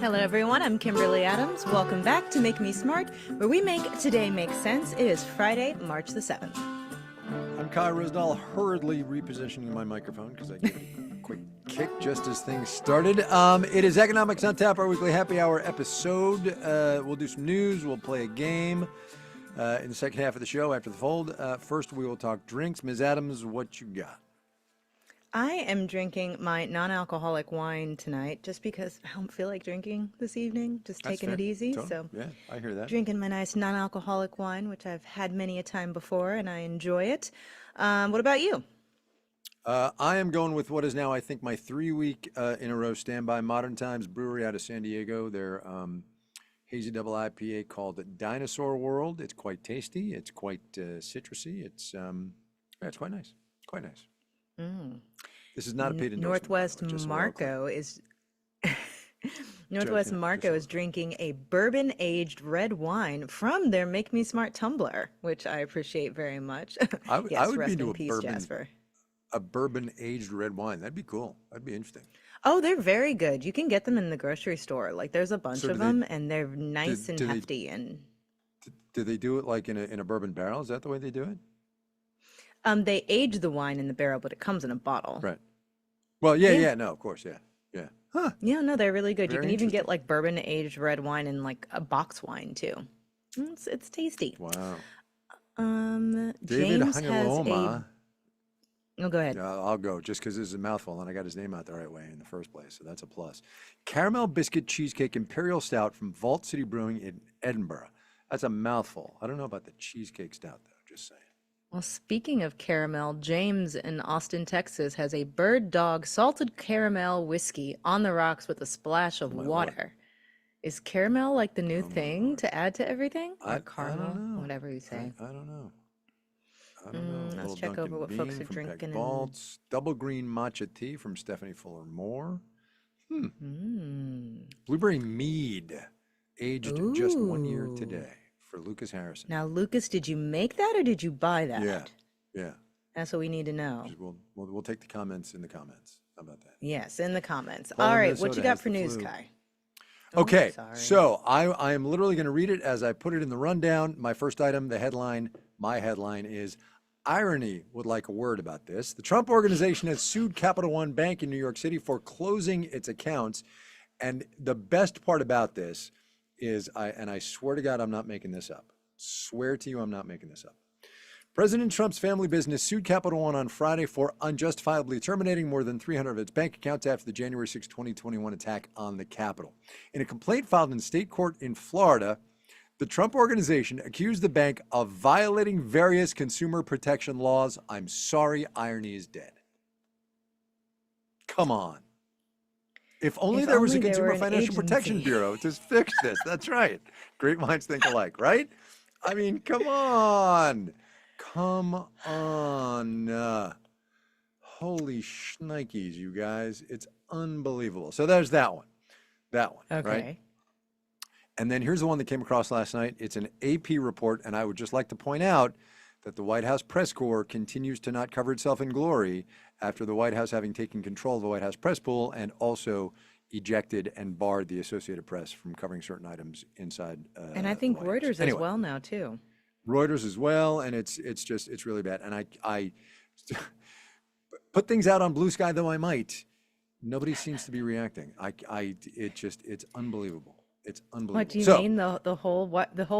Hello everyone, I'm Kimberly Adams. Welcome back to Make Me Smart, where we make today make sense. It is Friday, March the 7th. I'm Ryssdal, hurriedly repositioning my microphone because I gave it a quick kick just as things started. It is Economics on Tap, our weekly happy hour episode. We'll do some news, we'll play a game in the second half of the show after the fold. First, we will talk drinks. Ms. Adams, what you got? I am drinking my non-alcoholic wine tonight just because I don't feel like drinking this evening, just That's taking fair. it easy. Totally. So Yeah, I hear that. drinking my nice non-alcoholic wine, which I've had many a time before, and I enjoy it. What about you? I am going with what is now, I think, my 3-week in a row standby Modern Times Brewery out of San Diego. Their hazy double IPA called Dinosaur World. It's quite tasty. It's quite citrusy. It's quite nice. Quite nice. Mm. This is not a paid endorsement. Northwest Marco is Northwest Marco is drinking a bourbon-aged red wine from their Make Me Smart tumbler, which I appreciate very much. I Yes, would be rest into in a peace, bourbon, Jasper. a bourbon-aged red wine. That'd be cool. That'd be interesting. Oh, they're very good. You can get them in the grocery store. Like there's a bunch So of them, and they're nice and hefty. And do they do it like in a bourbon barrel? Is that the way they do it? they age the wine in the barrel, but it comes in a bottle. Right. Well, Yeah. yeah, no, of course, yeah. Huh. Yeah, no, they're really good. You Very can even get interesting. like bourbon-aged red wine and like a box wine too. It's tasty. Wow. David James has Hangaloma. Oh, go ahead. I'll go just because this is a mouthful and I got his name out the right way in the first place, so that's a plus. Caramel Biscuit Cheesecake Imperial Stout from Vault City Brewing in Edinburgh. That's a mouthful. I don't know about the cheesecake stout, though, just saying. Well, speaking of caramel, James in Austin, Texas has a Bird Dog salted caramel whiskey on the rocks with a splash of Oh, my Lord. water. Is caramel like the new Oh, my thing Lord. to add to everything? I Or caramel, don't know. whatever you say. I don't know. I don't know. Let's Little check Dunkin' over what folks Bean are from drinking Peg and- Baltz. Double green matcha tea from Stephanie Fuller Moore. Blueberry mead, aged just 1 year Ooh. today for Lucas Harrison. Now, Lucas, did you make that or did you buy that? Yeah. That's what we need to know. We'll take the comments in the comments. How about that? Yes, in the comments. Paul in All right, what Minnesota you got has for the news, flu. Kai? Oh, Okay, sorry. so I am literally going to read it as I put it in the rundown. My first item, my headline is irony would like a word about this. The Trump Organization has sued Capital One Bank in New York City for closing its accounts. And the best part about this is, I swear to God, I'm not making this up. Swear to you, I'm not making this up. President Trump's family business sued Capital One on Friday for unjustifiably terminating more than 300 of its bank accounts after the January 6, 2021 attack on the Capitol. In a complaint filed in state court in Florida, the Trump Organization accused the bank of violating various consumer protection laws. I'm sorry, irony is dead. Come on. If only there was a only there were Consumer an Financial Protection agency. Bureau to fix this. That's right. Great minds think alike, right? I mean, come on. Come on. Holy shnikes, you guys. It's unbelievable. So there's that one. Okay. Right? And then here's the one that came across last night. It's an AP report, and I would just like to point out that the White House press corps continues to not cover itself in glory after the White House having taken control of the White House press pool and also ejected and barred the Associated Press from covering certain items inside. And I think the White House. Reuters as Anyway, well now too. Reuters as well, and it's really bad. And I put things out on Blue Sky though I might. Nobody seems to be reacting. It's unbelievable. It's unbelievable. What do you So, mean the whole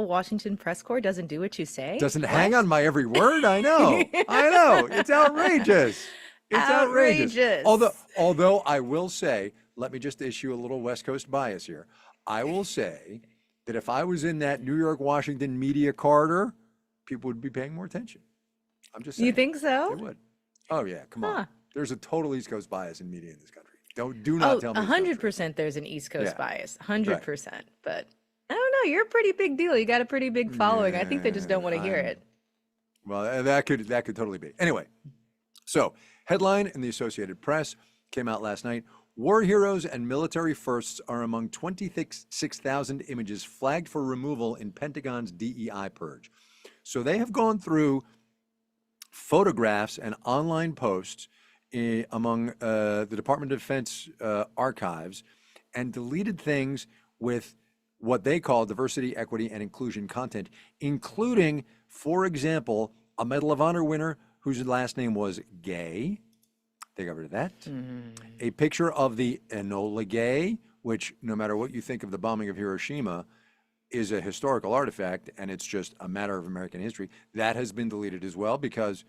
Washington press corps doesn't do what you say? doesn't hang on my every word. I know. It's outrageous. It's outrageous. Although I will say, let me just issue a little West Coast bias here. I will say that if I was in that New York, Washington media corridor, people would be paying more attention. I'm just saying. You think so? They would. Oh yeah, come Huh. on. There's a total East Coast bias in media in this country. Do not tell me. 100% there's an East Coast Yeah. bias. 100%. But I don't know. You're a pretty big deal. You got a pretty big following. I think they just don't want to hear it. Well, that could totally be. Anyway, so headline in the Associated Press came out last night. War heroes and military firsts are among 26,000 images flagged for removal in Pentagon's DEI purge. So they have gone through photographs and online posts among the Department of Defense archives and deleted things with what they call diversity, equity, and inclusion content, including, for example, a Medal of Honor winner whose last name was Gay. They got rid of that. A picture of the Enola Gay, which, no matter what you think of the bombing of Hiroshima, is a historical artifact, and it's just a matter of American history. That has been deleted as well because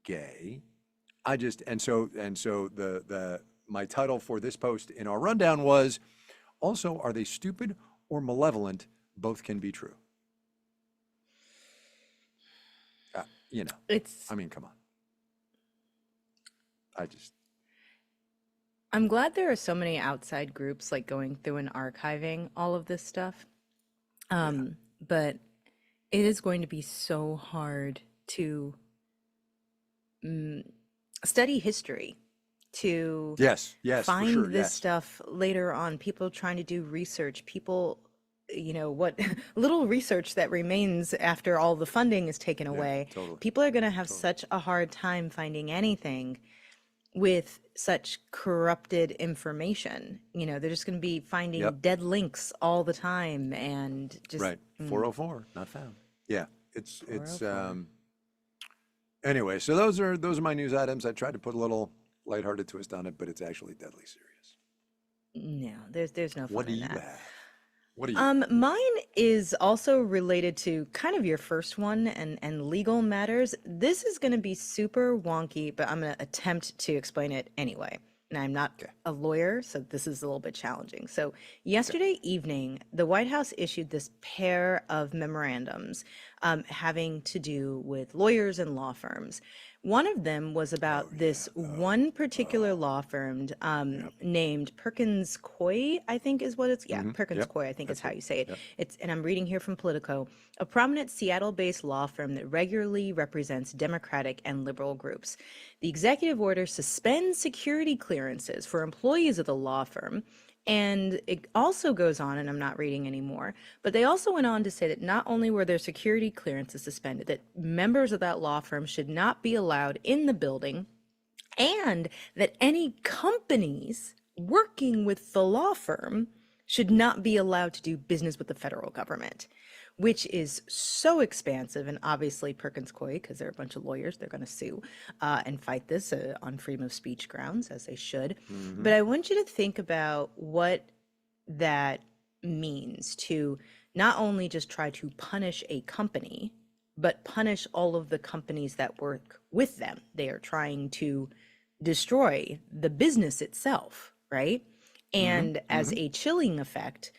gay. So the my title for this post in our rundown was also, are they stupid or malevolent? Both can be true. It's I mean, come on. I'm glad there are so many outside groups like going through and archiving all of this stuff. But it is going to be so hard to study history, to Yes, for find sure, this yes. stuff later on. People trying to do research, people, what little research that remains after all the funding is taken Yeah, away. totally. People are going to have such a hard time finding anything with such corrupted information. They're just going to be finding Yep. dead links all the time and just Right. 404, not found. Yeah, it's 404. anyway, so those are my news items. I tried to put a little lighthearted twist on it, but it's actually deadly serious. No, there's no What fun do in you that. have? What do you Mine is also related to kind of your first one and legal matters. This is going to be super wonky, but I'm going to attempt to explain it anyway. And I'm not Okay. a lawyer, so this is a little bit challenging. So, yesterday evening, the White House issued this pair of memorandums having to do with lawyers and law firms. One of them was about this one particular law firm named Perkins Coie, I think is what it's. Yeah, Perkins Yep, Coie, I think is that's how it. you say it. Yep. And I'm reading here from Politico, a prominent Seattle-based law firm that regularly represents Democratic and liberal groups. The executive order suspends security clearances for employees of the law firm. And it also goes on, and I'm not reading anymore, but they also went on to say that not only were their security clearances suspended, that members of that law firm should not be allowed in the building, and that any companies working with the law firm should not be allowed to do business with the federal government, which is so expansive. And obviously, Perkins Coie, because they're a bunch of lawyers, they're going to sue and fight this on freedom of speech grounds, as they should. But I want you to think about what that means to not only just try to punish a company, but punish all of the companies that work with them. They are trying to destroy the business itself, right? And as a chilling effect,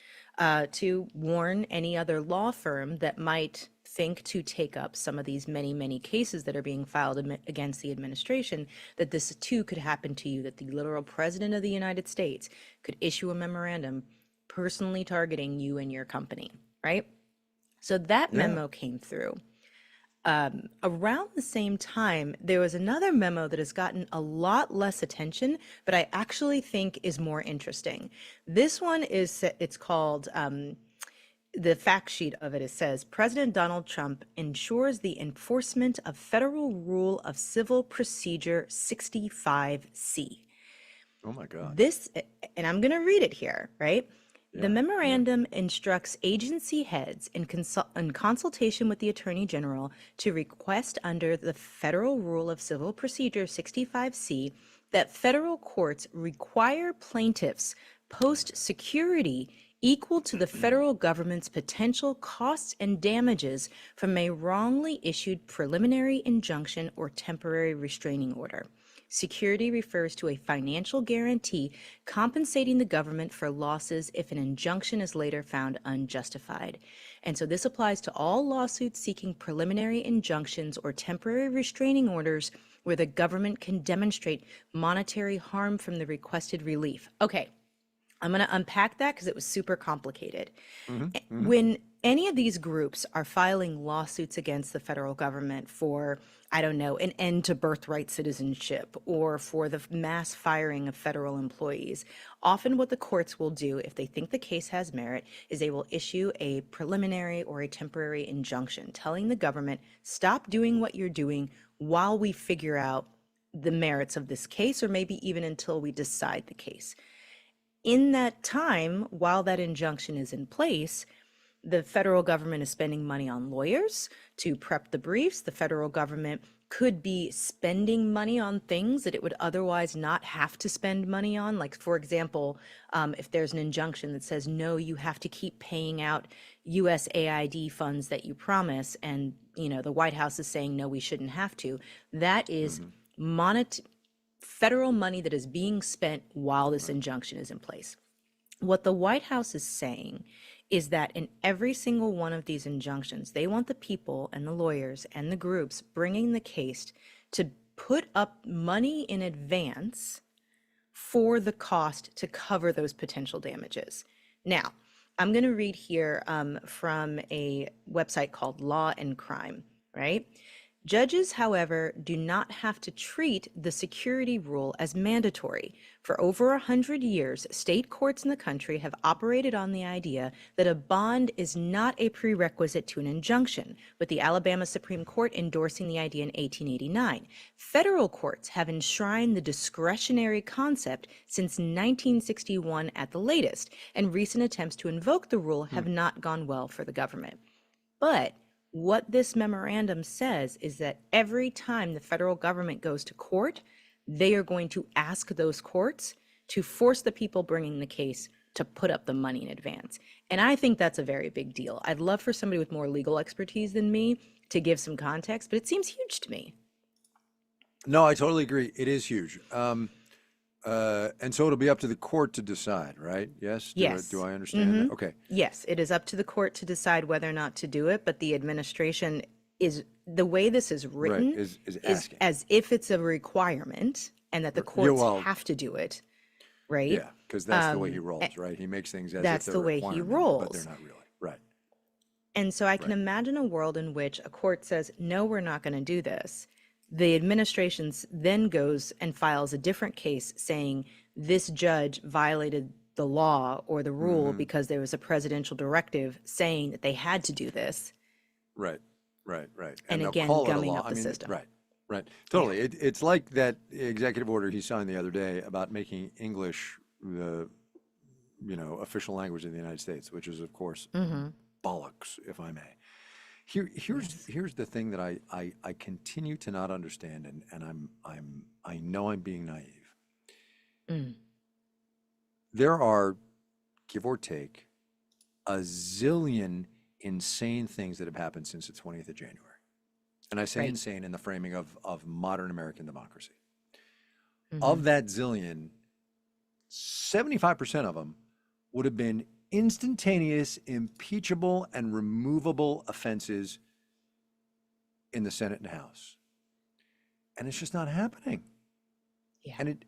to warn any other law firm that might think to take up some of these many, many cases that are being filed against the administration, that this too could happen to you, that the literal president of the United States could issue a memorandum personally targeting you and your company, right? So that Yeah. memo came through. Around the same time, there was another memo that has gotten a lot less attention, but I actually think is more interesting. This one it's called, the fact sheet of it, it says, President Donald Trump ensures the enforcement of Federal Rule of Civil Procedure 65C. Oh my God. This, and I'm going to read it here, right? The Yeah. memorandum instructs agency heads in consultation with the Attorney General to request under the Federal Rule of Civil Procedure 65C that federal courts require plaintiffs post security equal to the federal government's potential costs and damages from a wrongly issued preliminary injunction or temporary restraining order. Security refers to a financial guarantee compensating the government for losses if an injunction is later found unjustified. And so this applies to all lawsuits seeking preliminary injunctions or temporary restraining orders where the government can demonstrate monetary harm from the requested relief. Okay, I'm going to unpack that because it was super complicated. When any of these groups are filing lawsuits against the federal government for, I don't know, an end to birthright citizenship or for the mass firing of federal employees, often what the courts will do if they think the case has merit is they will issue a preliminary or a temporary injunction telling the government, stop doing what you're doing while we figure out the merits of this case, or maybe even until we decide the case. in that time, while that injunction is in place, the federal government is spending money on lawyers to prep the briefs. The federal government could be spending money on things that it would otherwise not have to spend money on. Like, for example, if there's an injunction that says, no, you have to keep paying out USAID funds that you promise, and the White House is saying, no, we shouldn't have to. That is federal money that is being spent while this injunction is in place. What the White House is saying is that in every single one of these injunctions, they want the people and the lawyers and the groups bringing the case to put up money in advance for the cost to cover those potential damages. Now, I'm going to read here from a website called Law and Crime, right? Judges, however, do not have to treat the security rule as mandatory. For over 100 years, state courts in the country have operated on the idea that a bond is not a prerequisite to an injunction, with the Alabama Supreme Court endorsing the idea in 1889. Federal courts have enshrined the discretionary concept since 1961 at the latest, and recent attempts to invoke the rule have not gone well for the government. But what this memorandum says is that every time the federal government goes to court, they are going to ask those courts to force the people bringing the case to put up the money in advance. And I think that's a very big deal. I'd love for somebody with more legal expertise than me to give some context, but it seems huge to me. No, I totally agree. It is huge. And so it'll be up to the court to decide, right? Yes? Yes. Do I understand that? Okay. Yes, it is up to the court to decide whether or not to do it, but the administration is, the way this is written, Right, is is asking. as if it's a requirement and that the courts have to do it, right? Yeah, because that's the way he rolls, right? He makes things as that's if they're the way he requirement, rolls. but they're not really. Right. And so I can imagine a world in which a court says, no, we're not going to do this. The administration then goes and files a different case saying this judge violated the law or the rule because there was a presidential directive saying that they had to do this. Right. And they'll again, call it a gumming law. up the system. Right. Totally. It's like that executive order he signed the other day about making English the, official language of the United States, which is, of course, bollocks, if I may. Here's the thing that I continue to not understand, and I know I'm being naive. There are, give or take, a zillion insane things that have happened since the 20th of January. And I say insane in the framing of modern American democracy. Of that zillion, 75% of them would have been instantaneous, impeachable, and removable offenses in the Senate and House. And it's just not happening. Yeah. And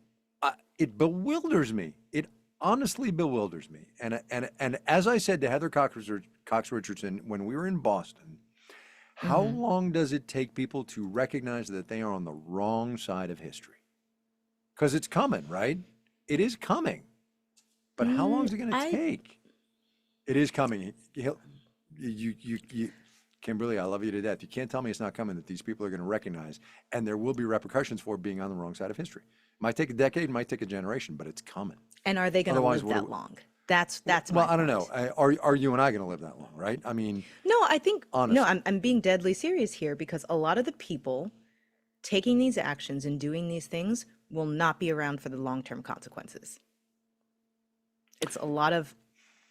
it bewilders me. It honestly bewilders me. And as I said to Heather Cox Richardson when we were in Boston, how long does it take people to recognize that they are on the wrong side of history? Because it's coming, right? It is coming. But how long is it going to take? It is coming. Kimberly, I love you to death. You can't tell me it's not coming, that these people are going to recognize, and there will be repercussions for being on the wrong side of history. It might take a decade, might take a generation, but it's coming. And are they going to live that long? That's well, my I don't point. know. Are you and I going to live that long, right? I mean, No, I think, honestly. no, I'm being deadly serious here, because a lot of the people taking these actions and doing these things will not be around for the long-term consequences. It's a lot of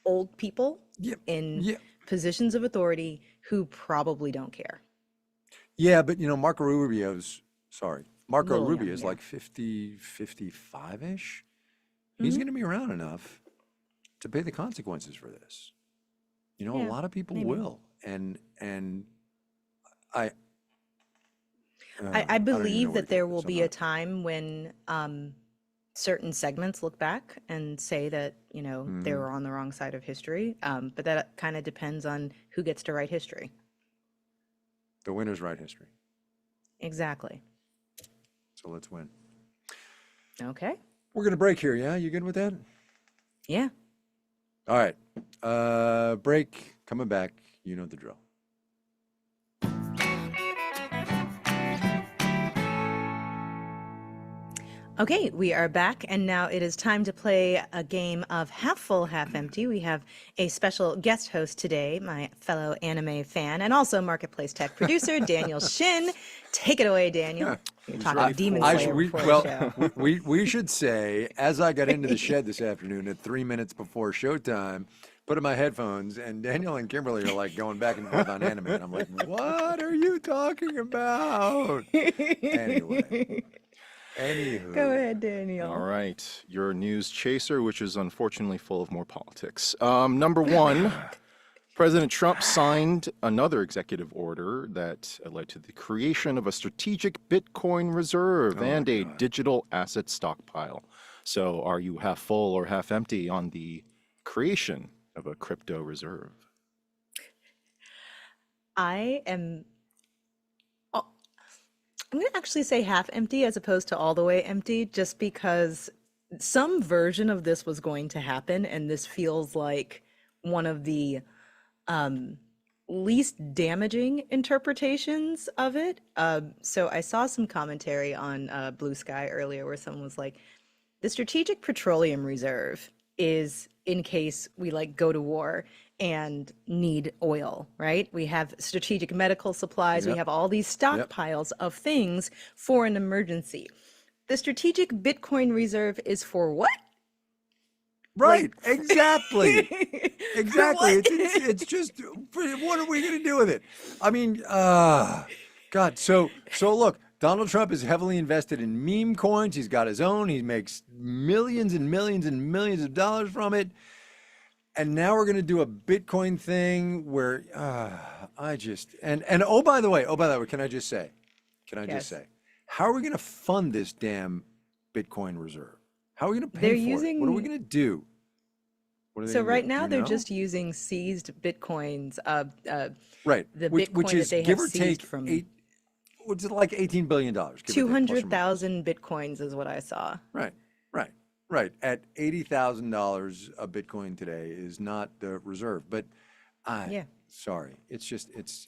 old people in positions of authority who probably don't care. Yeah, but Marco Rubio is young, like 50, 55-ish. He's going to be around enough to pay the consequences for this. A lot of people will. And I believe that there will be a time when certain segments look back and say that, they were on the wrong side of history. But that kind of depends on who gets to write history. The winners write history. Exactly. So let's win. Okay. We're going to break here, yeah? You good with that? Yeah. All right. Break. Coming back. You know the drill. Okay, we are back, and now it is time to play a game of half full, half empty. We have a special guest host today, my fellow anime fan and also Marketplace Tech producer, Daniel Shin. Take it away, Daniel. You're talking Demon Slayer before the show. We should say, as I got into the shed this afternoon at 3 minutes before showtime, put in my headphones, and Daniel and Kimberly are like going back and forth on anime, and I'm like, what are you talking about? Anyway. Anywho. Go ahead, Daniel. All right. Your news chaser, which is unfortunately full of more politics. Number one, President Trump signed another executive order that led to the creation of a strategic Bitcoin reserve and a digital asset stockpile. So are you half full or half empty on the creation of a crypto reserve? I'm going to actually say half empty as opposed to all the way empty, just because some version of this was going to happen, and this feels like one of the least damaging interpretations of it. So I saw some commentary on Blue Sky earlier where someone was like, the Strategic Petroleum Reserve is in case we like go to war and need oil, right? We have strategic medical supplies. We have all these stockpiles of things for an emergency. The Strategic Bitcoin Reserve is for what? Right, exactly. Exactly. It's just, what are we going to do with it? I mean, God. So look, Donald Trump is heavily invested in meme coins. He's got his own. He makes millions and millions and millions of dollars from it. And now we're going to do a Bitcoin thing where oh, by the way, can I just say, how are we going to fund this damn Bitcoin reserve? How are we going to pay for it? What are we going to do? So right now they're just using seized Bitcoins, right? The which Bitcoin is that they give have or seized take from what's it like $18 billion? 200,000 Bitcoins is what I saw. Right. At $80,000 a Bitcoin today is not the reserve, but sorry, it's just it's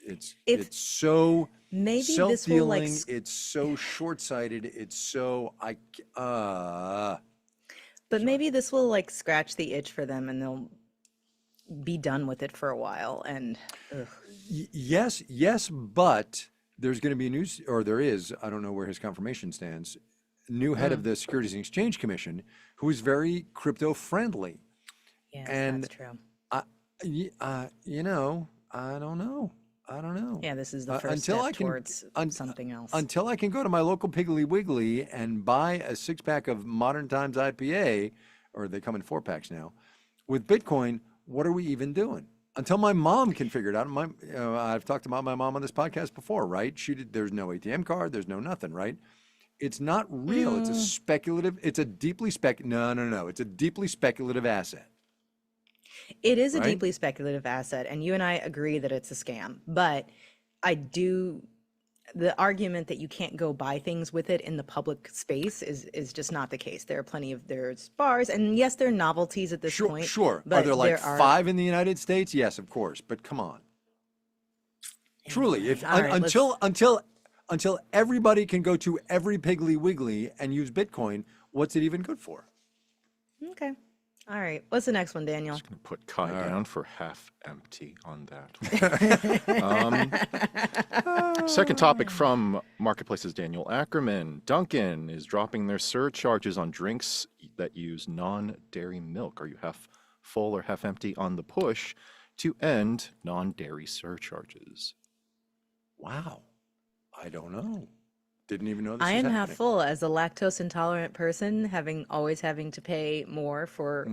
so maybe self-dealing. this will it's so short-sighted. It's so But maybe this will like scratch the itch for them, and they'll be done with it for a while. And yes, but there's going to be a news, or there is. I don't know where his confirmation stands. New head of the Securities and Exchange Commission, who is very crypto friendly. Yeah, and that's true. I don't know. Yeah, this is the first step towards something else. Until I can go to my local Piggly Wiggly and buy a 6-pack of Modern Times IPA, or they come in 4-packs now, with Bitcoin, what are we even doing? Until my mom can figure it out. I've talked about my mom on this podcast before, right? There's no ATM card, there's no nothing, right? It's not real. It's a speculative. It's a deeply No. It's a deeply speculative asset. It is a deeply speculative asset, and you and I agree that it's a scam. But the argument that you can't go buy things with it in the public space is just not the case. There's bars, and yes, there are novelties at this point. Sure. But are there 5 in the United States? Yes, of course. But come on. Truly, until everybody can go to every Piggly Wiggly and use Bitcoin, what's it even good for? Okay. All right. What's the next one, Daniel? Just going to put Kai down for half empty on that. Second topic from Marketplace's Daniel Ackerman. Dunkin' is dropping their surcharges on drinks that use non-dairy milk. Are you half full or half empty on the push to end non-dairy surcharges? Wow. I don't know. Didn't even know this I was am happening. half full as a lactose intolerant person, always having to pay more for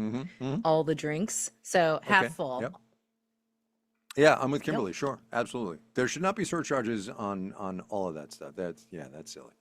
all the drinks. So half full. Yep. Yeah, I'm with Kimberly. Sure, absolutely. There should not be surcharges on all of that stuff. That's silly,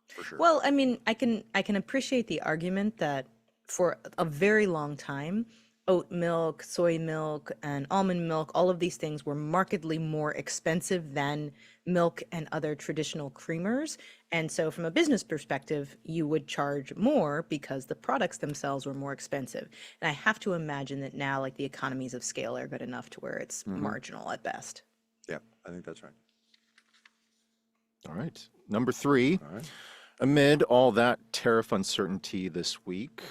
for sure. Well, I mean, I can appreciate the argument that for a very long time, oat milk, soy milk, and almond milk, all of these things were markedly more expensive than milk and other traditional creamers. And so from a business perspective, you would charge more because the products themselves were more expensive. And I have to imagine that now, like, the economies of scale are good enough to where it's marginal at best. Yeah, I think that's right. All right. Number 3. All right. Amid all that tariff uncertainty this week,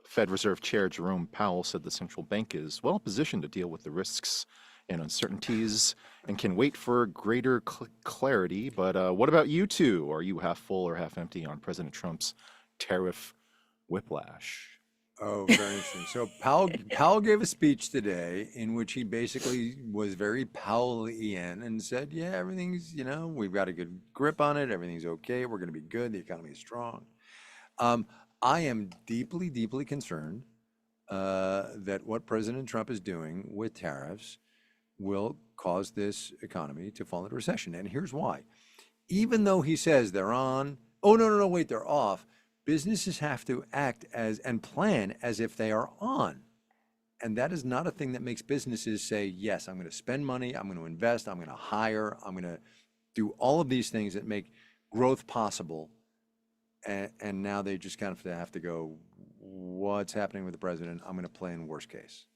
Fed Reserve Chair Jerome Powell said the central bank is well positioned to deal with the risks and uncertainties and can wait for greater clarity. But what about you two? Are you half full or half empty on President Trump's tariff whiplash? Oh, very interesting. So Powell gave a speech today in which he basically was very Powellian and said, "Yeah, everything's, we've got a good grip on it. Everything's okay. We're going to be good. The economy is strong." I am deeply, deeply concerned that what President Trump is doing with tariffs will cause this economy to fall into recession. And here's why. Even though he says they're on, oh, no, wait, they're off, businesses have to act as and plan as if they are on. And that is not a thing that makes businesses say, yes, I'm going to spend money, I'm going to invest, I'm going to hire, I'm going to do all of these things that make growth possible. And now they just kind of have to go, what's happening with the president? I'm going to play in worst case.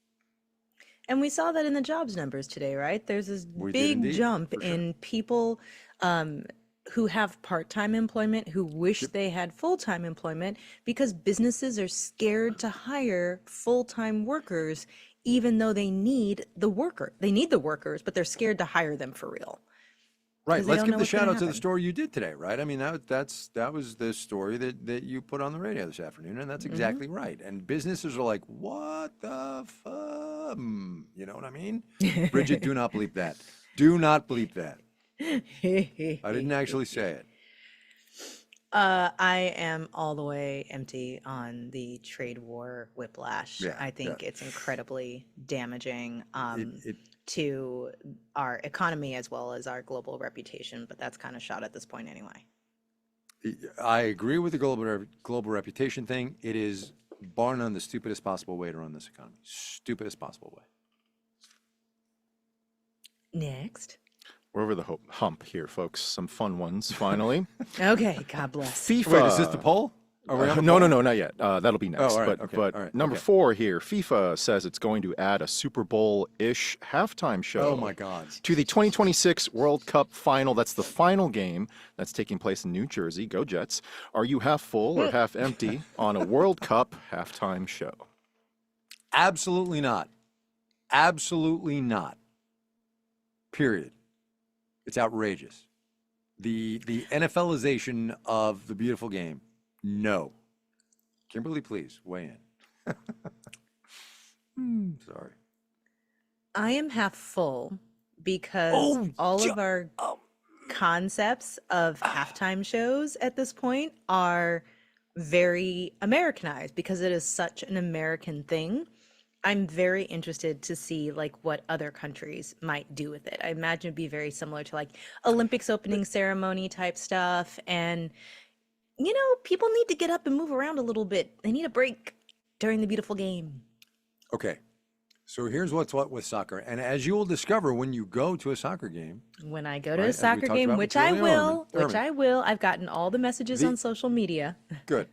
And we saw that in the jobs numbers today, right? There's this We did big indeed, jump for sure. in people who have part-time employment, who wish they had full-time employment, because businesses are scared to hire full-time workers, even though they need the workers, but they're scared to hire them for real. Right. 'Cause they Let's don't give know the what's gonna shout out to the happen. story you did today, right? I mean, that was the story that you put on the radio this afternoon, and that's exactly right. And businesses are like, what the fuck? You know what I mean? Bridget, do not bleep that. Do not bleep that. I didn't actually say it. I am all the way empty on the trade war whiplash. Yeah, I think it's incredibly damaging It to our economy as well as our global reputation, but that's kind of shot at this point anyway. I agree with the global reputation thing. It is bar none the stupidest possible way to run this economy. Stupidest possible way. Next. We're over the hump here, folks. Some fun ones, finally. Okay, God bless. FIFA. Wait, is this the poll? Are we on the No, poll? not yet. That'll be next. all right, But, okay, but all right, number okay. 4 here, FIFA says it's going to add a Super Bowl-ish halftime show. Oh my God. To the 2026 World Cup final. That's the final game that's taking place in New Jersey. Go Jets. Are you half full or half empty on a World Cup halftime show? Absolutely not. Absolutely not. Period. It's outrageous. The NFLization of the beautiful game. No. Kimberly, please weigh in. Sorry. I am half full because all of our concepts of halftime shows at this point are very Americanized because it is such an American thing. I'm very interested to see like what other countries might do with it. I imagine it'd be very similar to like Olympics opening ceremony type stuff. And, people need to get up and move around a little bit. They need a break during the beautiful game. Okay. So here's what's what with soccer. And as you will discover when you go to a soccer game, When I go to Right, a as we soccer talked game, about which with I Julia will, Ehrman. I've gotten all the messages The- on social media. good.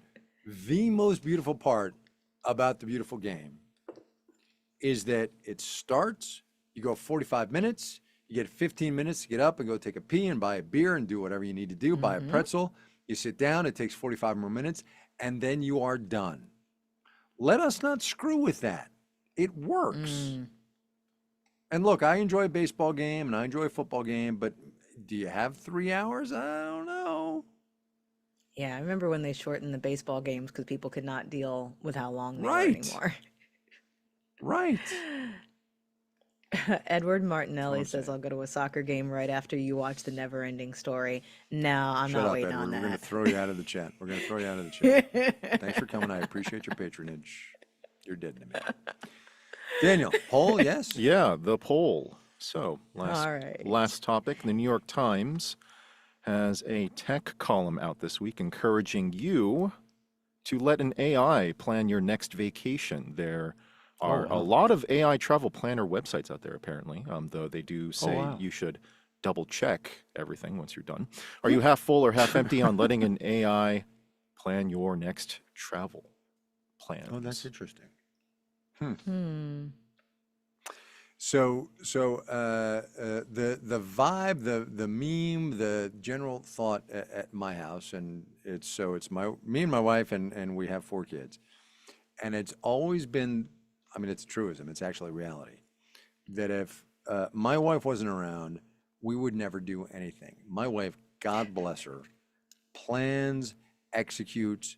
The most beautiful part about the beautiful game is that it starts, you go 45 minutes, you get 15 minutes to get up and go take a pee and buy a beer and do whatever you need to do, buy a pretzel, you sit down, it takes 45 more minutes, and then you are done. Let us not screw with that. It works. And look, I enjoy a baseball game and I enjoy a football game, but do you have 3 hours? I don't know. Yeah, I remember when they shortened the baseball games because people could not deal with how long they were Right. anymore. Right. Edward Martinelli I'm says, saying. I'll go to a soccer game right after you watch the Never Ending Story. No, I'm Shut not up, waiting Edward. on We're going to that. throw you out of the chat. We're going to throw you out of the chat. Thanks for coming. I appreciate your patronage. You're dead to me. Daniel, poll, yes? Yeah, the poll. So, All right. last topic. The New York Times has a tech column out this week encouraging you to let an AI plan your next vacation. There are a lot of AI travel planner websites out there, apparently, though they do say wow. you should double check everything once you're done. Are you half full or half empty on letting an AI plan your next travel plans? Oh, that's interesting. Hmm. The vibe, the meme, the general thought at my house, and it's me and my wife, and we have 4 kids, and it's always been, I mean, it's a truism, it's actually reality, that if my wife wasn't around, we would never do anything. My wife, God bless her, plans, executes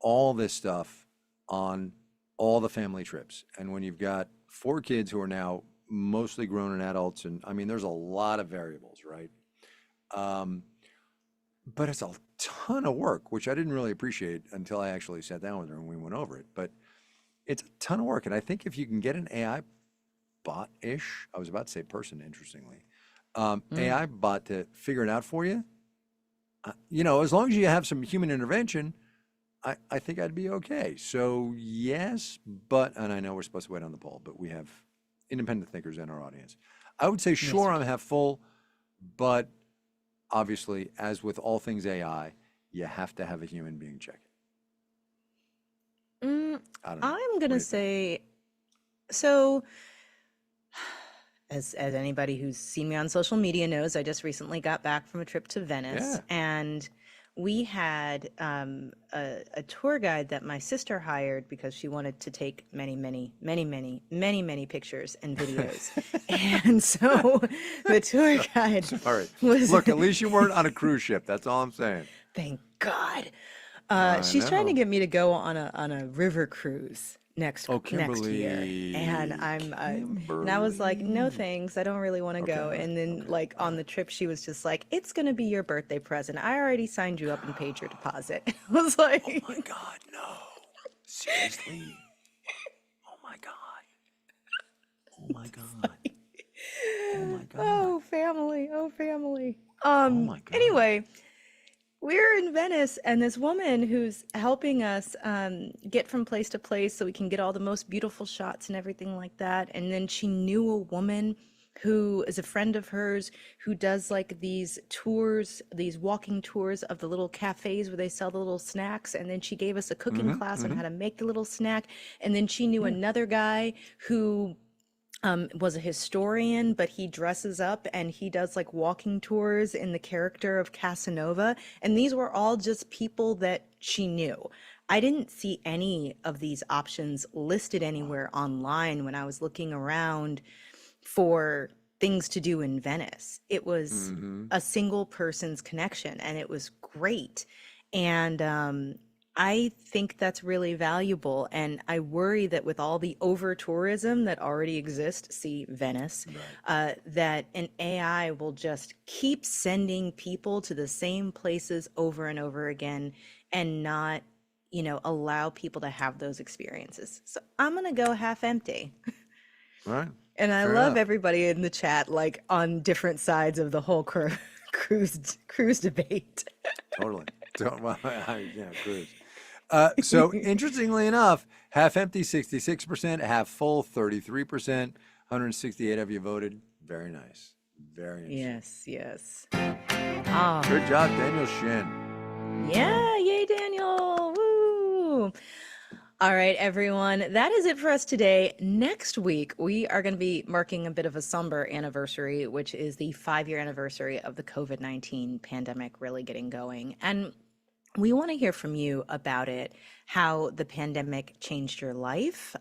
all this stuff on all the family trips. And when you've got 4 kids who are now mostly grown and adults, and I mean, there's a lot of variables, right? But it's a ton of work, which I didn't really appreciate until I actually sat down with her and we went over it. But it's a ton of work. And I think if you can get an AI bot-ish, I was about to say person, interestingly, AI bot to figure it out for you, as long as you have some human intervention, I think I'd be okay. So yes, and I know we're supposed to wait on the poll, but we have independent thinkers in our audience. I would say, sure, I'm half full, but obviously, as with all things AI, you have to have a human being check it. I don't know. I'm going to say, so as anybody who's seen me on social media knows, I just recently got back from a trip to Venice, and we had a tour guide that my sister hired because she wanted to take many pictures and videos. And so the tour guide was... Look, at least you weren't on a cruise ship. That's all I'm saying. Thank God. She's trying to get me to go on a river cruise next year, and I was like, no thanks, I don't really want to go. And then like on the trip, she was just like, it's gonna be your birthday present, I already signed you up and paid your deposit. I was like, oh my God, no, seriously, oh my God, oh my God, oh my God, oh family. Oh my God. Anyway, we're in Venice, and this woman who's helping us get from place to place so we can get all the most beautiful shots and everything like that. And then she knew a woman who is a friend of hers who does like these tours, these walking tours of the little cafes where they sell the little snacks. And then she gave us a cooking class on how to make the little snack. And then she knew another guy who was a historian, but he dresses up and he does like walking tours in the character of Casanova. And these were all just people that she knew. I didn't see any of these options listed anywhere online when I was looking around for things to do in Venice. It was a single person's connection, and it was great. And I think that's really valuable, and I worry that with all the over tourism that already exists, see Venice, that an AI will just keep sending people to the same places over and over again and not, allow people to have those experiences. So I'm gonna go half empty. All right. And I love everybody in the chat, like on different sides of the whole cruise debate. Totally. Cruise. So interestingly enough, half empty, 66%, half full, 33%, 168 of you voted. Very nice. Very interesting. Yes. Good job, Daniel Shin. Yeah, yay, Daniel. Woo. All right, everyone, that is it for us today. Next week, we are going to be marking a bit of a somber anniversary, which is the 5-year anniversary of the COVID-19 pandemic really getting going. And we want to hear from you about it, how the pandemic changed your life.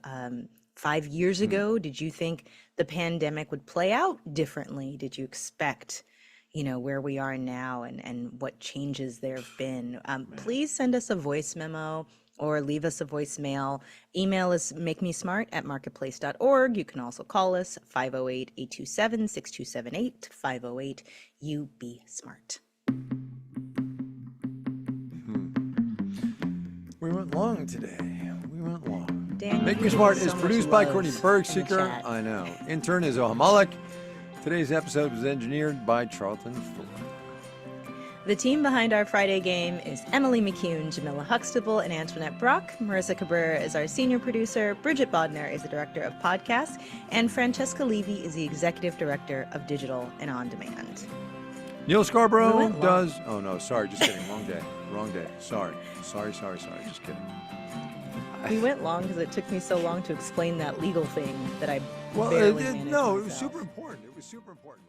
5 years ago, did you think the pandemic would play out differently? Did you expect, where we are now and what changes there have been? Please send us a voice memo or leave us a voicemail. Email is makemesmart@marketplace.org. You can also call us 508-827-6278, 508-UB-SMART. We went long today. Daniel, Make Me Smart is so produced much by love Courtney in the Bergseeker. chat. I know. Intern is Ohamalik. Today's episode was engineered by Charlton Thorpe. The team behind our Friday game is Emily McCune, Jamila Huxtable, and Antoinette Brock. Marissa Cabrera is our senior producer. Bridget Bodner is the director of podcasts. And Francesca Levy is the executive director of digital and on demand. Neil Scarborough We went long. does. Oh no, sorry, just kidding. Wrong day. Wrong day. Sorry. Just kidding. We went long because it took me so long to explain that legal thing that I Well, barely managed no, it was myself. super important. It was super important.